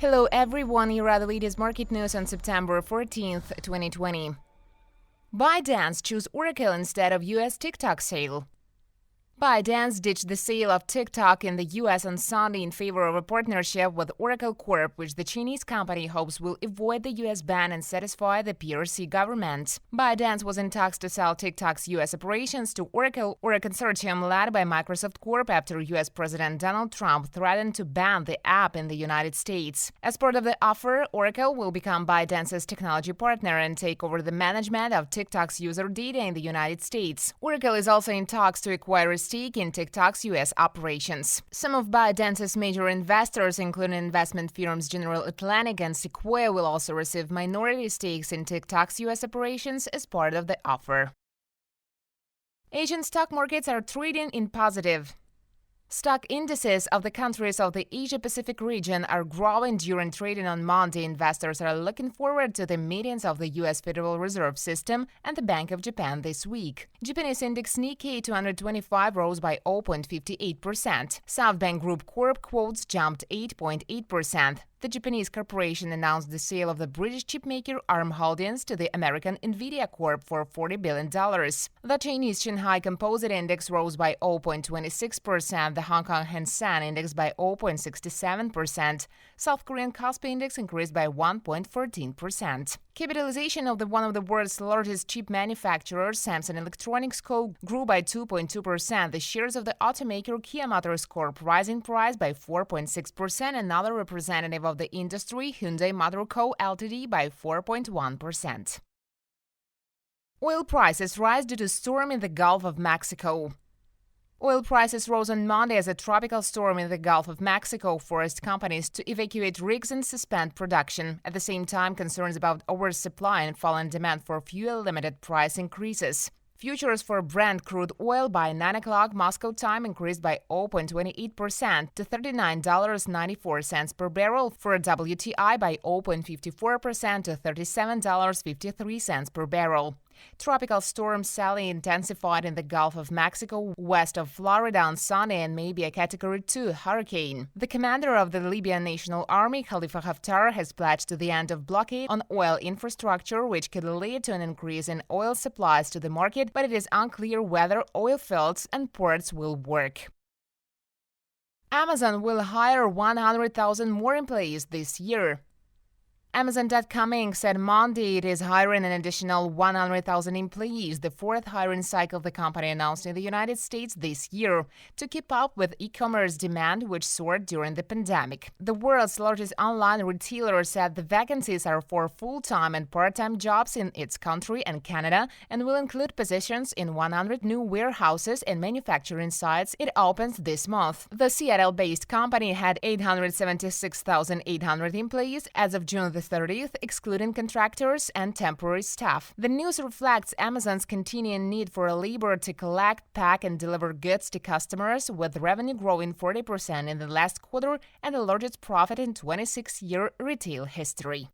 Hello everyone, here are the latest market news on September 14th, 2020. ByteDance choose Oracle instead of US TikTok sale. ByteDance ditched the sale of TikTok in the US on Sunday in favor of a partnership with Oracle Corp, which the Chinese company hopes will avoid the US ban and satisfy the PRC government. ByteDance was in talks to sell TikTok's US operations to Oracle or a consortium led by Microsoft Corp after US President Donald Trump threatened to ban the app in the United States. As part of the offer, Oracle will become ByteDance's technology partner and take over the management of TikTok's user data in the United States. Oracle is also in talks to acquire a stake in TikTok's US operations. Some of ByteDance's major investors, including investment firms General Atlantic and Sequoia, will also receive minority stakes in TikTok's US operations as part of the offer. Asian stock markets are trading in positive. Stock indices of the countries of the Asia-Pacific region are growing during trading on Monday. Investors are looking forward to the meetings of the U.S. Federal Reserve System and the Bank of Japan this week. Japanese index Nikkei 225 rose by 0.58%. SoftBank Group Corp quotes jumped 8.8%. The Japanese corporation announced the sale of the British chipmaker ARM Holdings to the American Nvidia Corp for $40 billion. The Chinese Shanghai Composite index rose by 0.26%, the Hong Kong Hang Seng index by 0.67%. South Korean Kospi index increased by 1.14%. Capitalization of one of the world's largest chip manufacturers, Samsung Electronics Co., grew by 2.2%. The shares of the automaker Kia Motors Corp. Rise in price by 4.6%. Another representative of the industry, Hyundai Motor Co. Ltd. by 4.1%. Oil prices rise due to storm in the Gulf of Mexico. Oil prices rose on Monday as a tropical storm in the Gulf of Mexico forced companies to evacuate rigs and suspend production. At the same time, concerns about oversupply and falling demand for fuel limited price increases. Futures for Brent crude oil by 9 o'clock Moscow time increased by 0.28% to $39.94 per barrel, for WTI by 0.54% to $37.53 per barrel. Tropical storm Sally intensified in the Gulf of Mexico west of Florida on Sunday and may be a Category 2 hurricane. The commander of the Libyan National Army, Khalifa Haftar, has pledged to the end of blockade on oil infrastructure, which could lead to an increase in oil supplies to the market, but it is unclear whether oil fields and ports will work. Amazon will hire 100,000 more employees this year. Amazon.com Inc. said Monday it is hiring an additional 100,000 employees, the fourth hiring cycle the company announced in the United States this year, to keep up with e-commerce demand, which soared during the pandemic. The world's largest online retailer said the vacancies are for full-time and part-time jobs in its country and Canada and will include positions in 100 new warehouses and manufacturing sites it opens this month. The Seattle-based company had 876,800 employees as of June 30th, excluding contractors and temporary staff. The news reflects Amazon's continuing need for labor to collect, pack, and deliver goods to customers, with revenue growing 40% in the last quarter and the largest profit in 26-year retail history.